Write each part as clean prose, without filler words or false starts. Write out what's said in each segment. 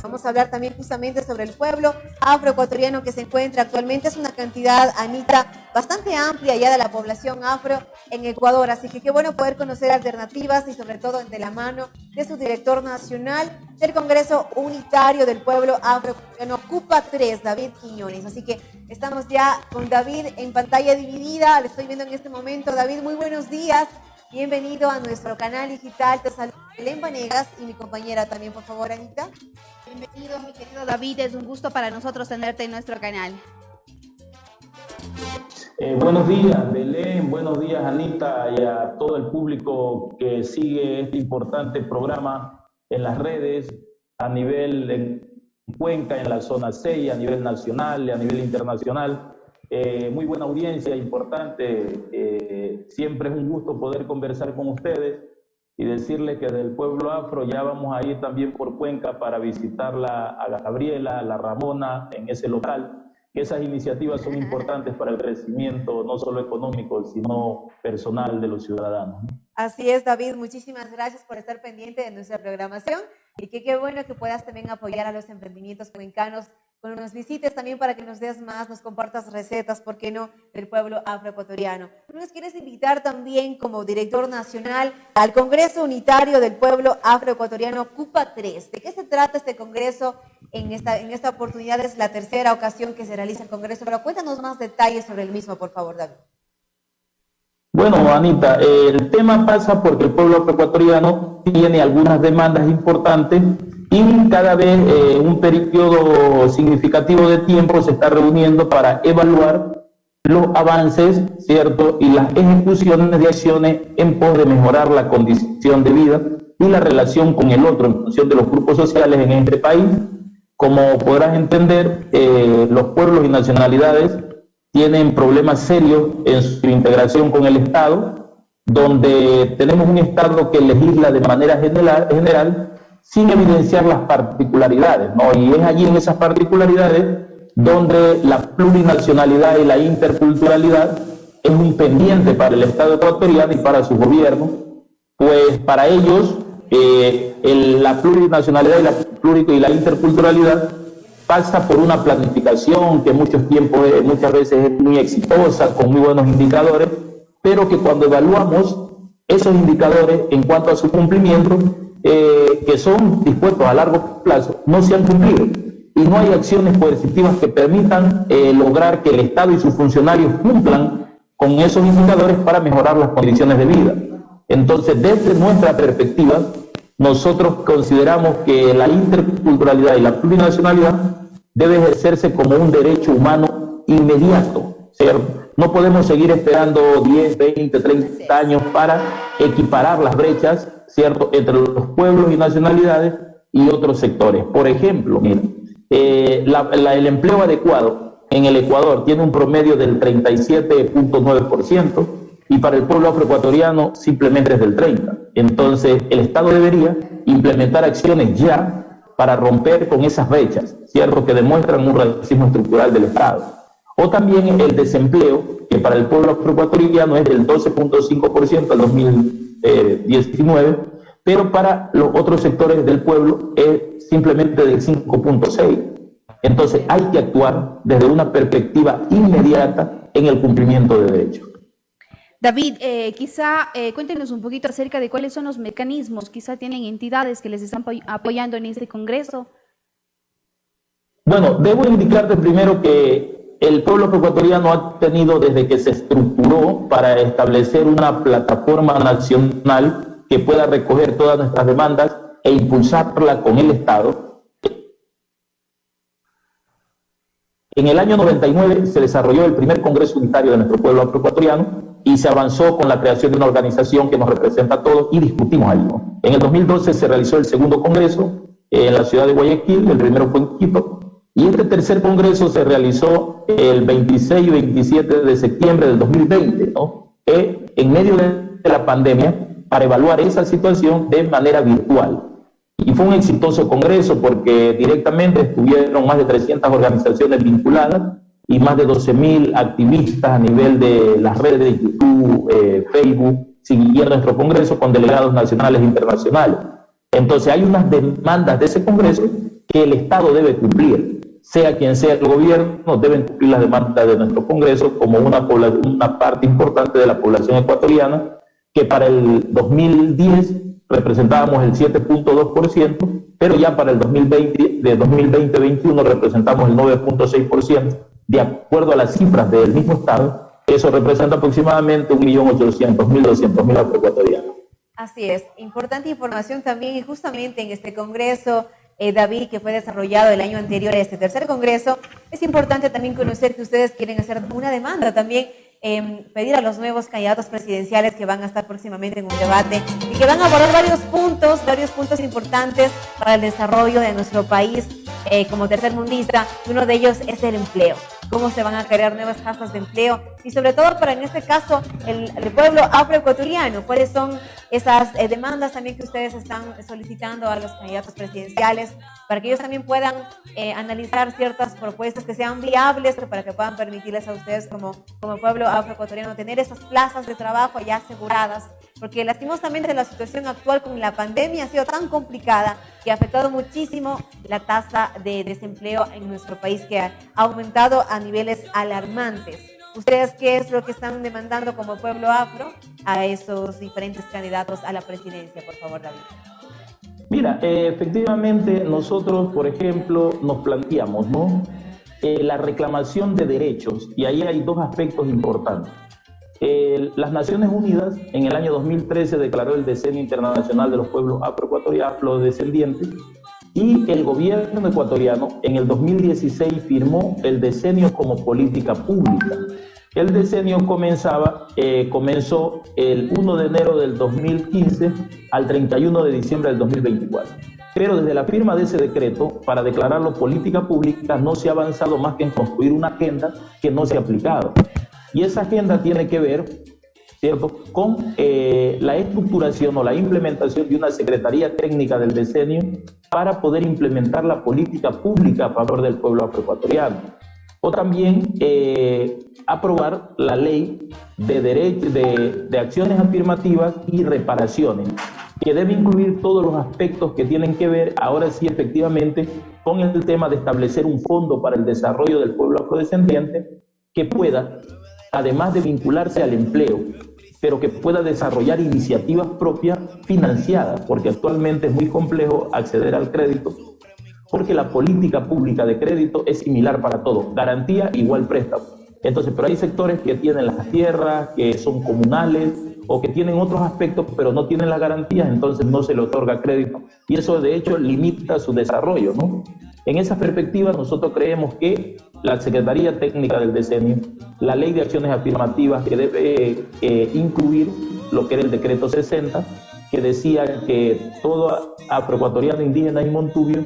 Vamos a hablar también justamente sobre el pueblo afroecuatoriano que se encuentra actualmente. Es una cantidad, Anita, bastante amplia ya de la población afro en Ecuador. Así que qué bueno poder conocer alternativas y sobre todo de la mano de su director nacional del Congreso Unitario del Pueblo Afroecuatoriano, CUPA 3, David Quiñones. Así que estamos ya con David en pantalla dividida. Le estoy viendo en este momento. David, muy buenos días. Bienvenido a nuestro canal digital. Te saludo Belén Vanegas y mi compañera también, por favor, Anita. Bienvenido, mi querido David. Es un gusto para nosotros tenerte en nuestro canal. Buenos días, Belén. Buenos días, Anita, y a todo el público que sigue este importante programa en las redes, a nivel en Cuenca, en la zona 6, a nivel nacional y a nivel internacional. Muy buena audiencia, importante. Siempre es un gusto poder conversar con ustedes y decirles que del pueblo afro ya vamos a ir también por Cuenca para visitarla a Gabriela, a la Ramona en ese local. Que esas iniciativas son importantes para el crecimiento no solo económico, sino personal de los ciudadanos. Así es, David. Muchísimas gracias por estar pendiente de nuestra programación y que qué bueno que puedas también apoyar a los emprendimientos cuencanos cuando nos visites también para que nos des más, nos compartas recetas, ¿por qué no?, del pueblo afroecuatoriano. Tú nos quieres invitar también como director nacional al Congreso Unitario del Pueblo Afroecuatoriano CUPA 3. ¿De qué se trata este congreso? En esta oportunidad es la tercera ocasión que se realiza el congreso, pero cuéntanos más detalles sobre el mismo, por favor, David. Bueno, Anita, el tema pasa porque el pueblo afroecuatoriano tiene algunas demandas importantes y cada vez un periodo significativo de tiempo se está reuniendo para evaluar los avances, ¿cierto?, y las ejecuciones de acciones en pos de mejorar la condición de vida y la relación con el otro en función de los grupos sociales en este país. Como podrás entender, los pueblos y nacionalidades tienen problemas serios en su integración con el Estado, donde tenemos un Estado que legisla de manera general sin evidenciar las particularidades, ¿no? Y es allí en esas particularidades donde la plurinacionalidad y la interculturalidad es un pendiente para el Estado ecuatoriano y para su gobierno, pues para ellos la plurinacionalidad y la interculturalidad pasa por una planificación que muchas veces es muy exitosa, con muy buenos indicadores, pero que cuando evaluamos esos indicadores en cuanto a su cumplimiento, que son dispuestos a largo plazo, no se han cumplido. Y no hay acciones coercitivas que permitan lograr que el Estado y sus funcionarios cumplan con esos indicadores para mejorar las condiciones de vida. Entonces, desde nuestra perspectiva, nosotros consideramos que la interculturalidad y la plurinacionalidad debe ejercerse como un derecho humano inmediato, ¿cierto? No podemos seguir esperando 10, 20, 30 años para equiparar las brechas, ¿cierto?, entre los pueblos y nacionalidades y otros sectores. Por ejemplo, el empleo adecuado en el Ecuador tiene un promedio del 37.9% y para el pueblo afroecuatoriano simplemente es del 30%. Entonces, el Estado debería implementar acciones ya para romper con esas brechas, ¿cierto?, que demuestran un racismo estructural del Estado. O también el desempleo, que para el pueblo afroecuatoriano es del 12.5% al 2019, pero para los otros sectores del pueblo es simplemente del 5.6%. Entonces hay que actuar desde una perspectiva inmediata en el cumplimiento de derechos. David, cuéntenos un poquito acerca de cuáles son los mecanismos, quizá tienen entidades que les están apoyando en este congreso. Bueno, debo indicarte primero que el pueblo afroecuatoriano ha tenido desde que se estructuró para establecer una plataforma nacional que pueda recoger todas nuestras demandas e impulsarla con el Estado. En el año 99 se desarrolló el primer Congreso Unitario de nuestro pueblo afroecuatoriano y se avanzó con la creación de una organización que nos representa a todos y discutimos ahí, ¿no? En el 2012 se realizó el segundo Congreso en la ciudad de Guayaquil, el primero fue en Quito, y este tercer Congreso se realizó el 26 y 27 de septiembre del 2020, ¿no?, en medio de la pandemia, para evaluar esa situación de manera virtual. Y fue un exitoso congreso porque directamente estuvieron más de 300 organizaciones vinculadas y más de 12.000 activistas a nivel de las redes de YouTube, Facebook, siguiendo nuestro congreso con delegados nacionales e internacionales. Entonces hay unas demandas de ese congreso que el Estado debe cumplir, sea quien sea el gobierno, deben cumplir las demandas de nuestro Congreso como una parte importante de la población ecuatoriana, que para el 2010 representábamos el 7.2%, pero ya para el 2020-2021 representamos el 9.6%, de acuerdo a las cifras del mismo Estado. Eso representa aproximadamente 1.800.000, 200.000 afroecuatorianos. Así es, importante información también, y justamente en este Congreso, David, que fue desarrollado el año anterior a este tercer Congreso, es importante también conocer que ustedes quieren hacer una demanda también, pedir a los nuevos candidatos presidenciales que van a estar próximamente en un debate y que van a abordar varios puntos importantes para el desarrollo de nuestro país como tercermundista. Uno de ellos es el empleo. Cómo se van a crear nuevas plazas de empleo y sobre todo para, en este caso, el pueblo afroecuatoriano. ¿Cuáles son esas demandas también que ustedes están solicitando a los candidatos presidenciales para que ellos también puedan analizar ciertas propuestas que sean viables, para que puedan permitirles a ustedes como pueblo afroecuatoriano tener esas plazas de trabajo ya aseguradas? Porque lastimosamente la situación actual con la pandemia ha sido tan complicada que ha afectado muchísimo la tasa de desempleo en nuestro país, que ha aumentado a niveles alarmantes. ¿Ustedes qué es lo que están demandando como pueblo afro a esos diferentes candidatos a la presidencia? Por favor, David. Mira, efectivamente nosotros, por ejemplo, nos planteamos, ¿no?, la reclamación de derechos, y ahí hay dos aspectos importantes. Las Naciones Unidas en el año 2013 declaró el Decenio Internacional de los Pueblos Afrodescendientes, y el gobierno ecuatoriano en el 2016 firmó el decenio como política pública. El decenio comenzó el 1 de enero del 2015 al 31 de diciembre del 2024. Pero desde la firma de ese decreto, para declararlo política pública, no se ha avanzado más que en construir una agenda que no se ha aplicado. Y esa agenda tiene que ver, ¿cierto?, con la estructuración o la implementación de una Secretaría Técnica del Decenio para poder implementar la política pública a favor del pueblo afroecuatoriano. O también aprobar la ley de acciones afirmativas y reparaciones, que debe incluir todos los aspectos que tienen que ver, ahora sí, efectivamente, con el tema de establecer un fondo para el desarrollo del pueblo afrodescendiente que pueda, además de vincularse al empleo, pero que pueda desarrollar iniciativas propias financiadas, porque actualmente es muy complejo acceder al crédito, porque la política pública de crédito es similar para todos, garantía igual préstamo. Entonces, pero hay sectores que tienen las tierras, que son comunales, o que tienen otros aspectos, pero no tienen las garantías, entonces no se le otorga crédito. Y eso, de hecho, limita su desarrollo, ¿no? En esa perspectiva, nosotros creemos que la Secretaría Técnica del Decenio, la Ley de Acciones Afirmativas, que debe incluir lo que era el Decreto 60, que decía que todo afroecuatoriano, indígena y montubio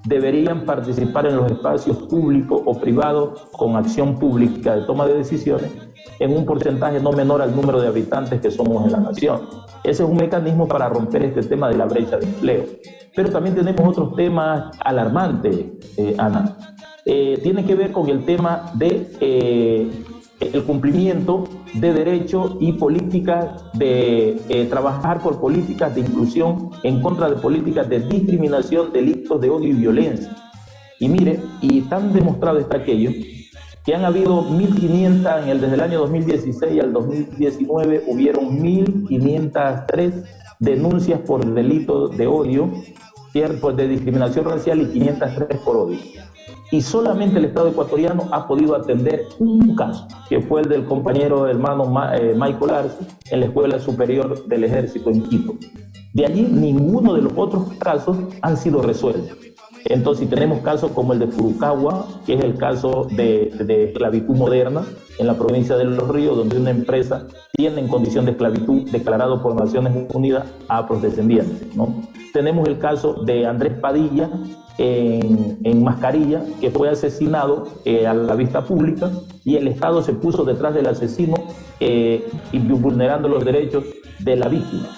deberían participar en los espacios públicos o privados con acción pública de toma de decisiones en un porcentaje no menor al número de habitantes que somos en la nación. Ese es un mecanismo para romper este tema de la brecha de empleo. Pero también tenemos otros temas alarmantes, Ana. Tiene que ver con el tema de el cumplimiento de derechos y políticas de trabajar por políticas de inclusión en contra de políticas de discriminación, delitos de odio y violencia. Y mire, y tan demostrado está aquello que han habido 1.500, desde el año 2016 al 2019 hubieron 1.503 denuncias por delitos de odio, de discriminación racial, y 503 por odio. Y solamente el Estado ecuatoriano ha podido atender un caso, que fue el del compañero hermano Michael Arce en la Escuela Superior del Ejército en Quito. De allí, ninguno de los otros casos han sido resueltos. Entonces, tenemos casos como el de Furukawa, que es el caso de esclavitud moderna en la provincia de Los Ríos, donde una empresa tiene en condición de esclavitud declarado por Naciones Unidas a afrodescendientes, ¿no? Tenemos el caso de Andrés Padilla en Mascarilla, que fue asesinado a la vista pública, y el Estado se puso detrás del asesino y vulnerando los derechos de la víctima.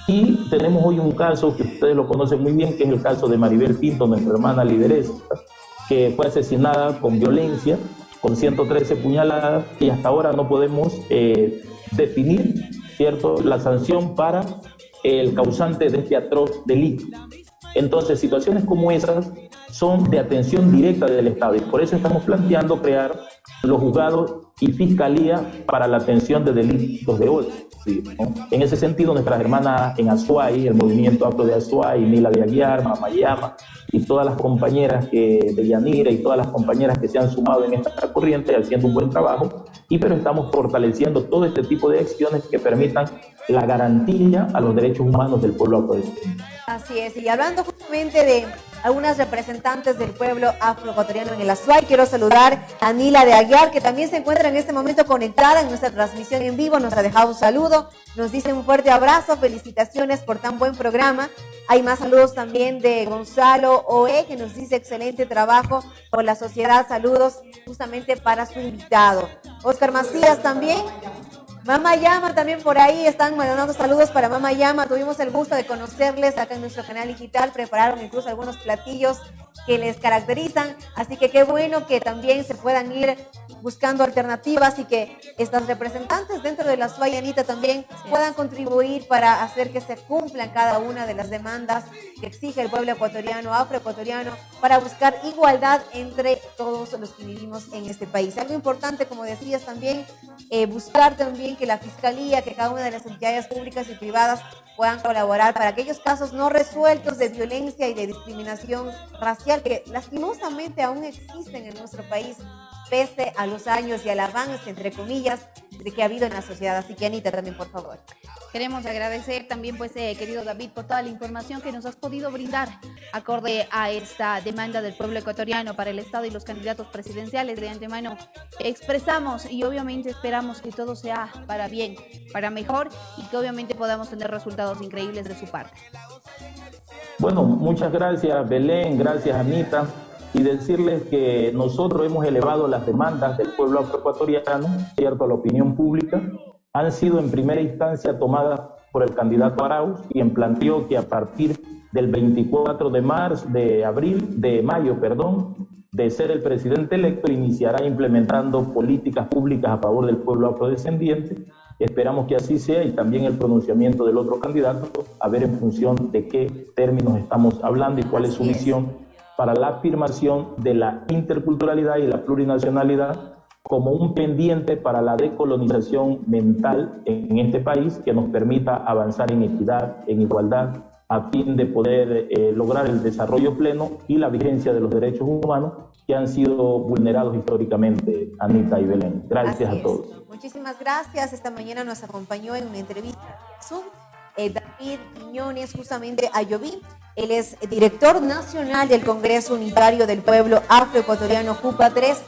Y tenemos hoy un caso que ustedes lo conocen muy bien, que es el caso de Maribel Pinto, nuestra hermana lideresa, que fue asesinada con violencia, con 113 puñaladas, y hasta ahora no podemos definir, ¿cierto?, la sanción para el causante de este atroz delito. Entonces, situaciones como esas son de atención directa del Estado y por eso estamos planteando crear los juzgados y fiscalía para la atención de delitos de odio. Sí, ¿no? En ese sentido, nuestras hermanas en Azuay, el movimiento afro de Azuay, Nila de Aguiar, Mamayama y todas las compañeras de Yanira y todas las compañeras que se han sumado en esta corriente haciendo un buen trabajo, pero estamos fortaleciendo todo este tipo de acciones que permitan la garantía a los derechos humanos del pueblo afrodescendiente. Así es, y hablando justamente de algunas representantes del pueblo afroecuatoriano en el Azuay, quiero saludar a Nila de Aguiar, que también se encuentra en este momento conectada en nuestra transmisión en vivo, nos ha dejado un saludo, nos dice un fuerte abrazo, felicitaciones por tan buen programa. Hay más saludos también de Gonzalo Oe, que nos dice excelente trabajo por la sociedad, saludos justamente para su invitado. Oscar Macías también. Mama Llama también por ahí, están mandando saludos para Mama Llama. Tuvimos el gusto de conocerles acá en nuestro canal digital, prepararon incluso algunos platillos que les caracterizan, así que qué bueno que también se puedan ir buscando alternativas y que estas representantes dentro de la Azuay, Anita, también puedan contribuir para hacer que se cumplan cada una de las demandas que exige el pueblo ecuatoriano, afroecuatoriano, para buscar igualdad entre todos los que vivimos en este país. Algo importante, como decías también, buscar también que la Fiscalía, que cada una de las entidades públicas y privadas puedan colaborar para aquellos casos no resueltos de violencia y de discriminación racial que lastimosamente aún existen en nuestro país, pese a los años y al avance, entre comillas, de que ha habido en la sociedad. Así que Anita, también, por favor. Queremos agradecer también, pues, querido David, por toda la información que nos has podido brindar acorde a esta demanda del pueblo ecuatoriano para el Estado y los candidatos presidenciales. De antemano expresamos y obviamente esperamos que todo sea para bien, para mejor y que obviamente podamos tener resultados increíbles de su parte. Bueno, muchas gracias Belén, gracias Anita, y decirles que nosotros hemos elevado las demandas del pueblo afroecuatoriano, cierto, a la opinión pública, han sido en primera instancia tomadas por el candidato Arauz, quien planteó que a partir del 24 de mayo, de ser el presidente electo, iniciará implementando políticas públicas a favor del pueblo afrodescendiente. Esperamos que así sea y también el pronunciamiento del otro candidato, a ver en función de qué términos estamos hablando y cuál es su visión para la afirmación de la interculturalidad y la plurinacionalidad como un pendiente para la decolonización mental en este país que nos permita avanzar en equidad, en igualdad, a fin de poder lograr el desarrollo pleno y la vigencia de los derechos humanos que han sido vulnerados históricamente, Anita y Belén. Gracias a todos. Muchísimas gracias. Esta mañana nos acompañó en una entrevista Zoom David Quiñones, justamente Ayoví. Él es director nacional del Congreso Unitario del Pueblo Afroecuatoriano, JUPA 3.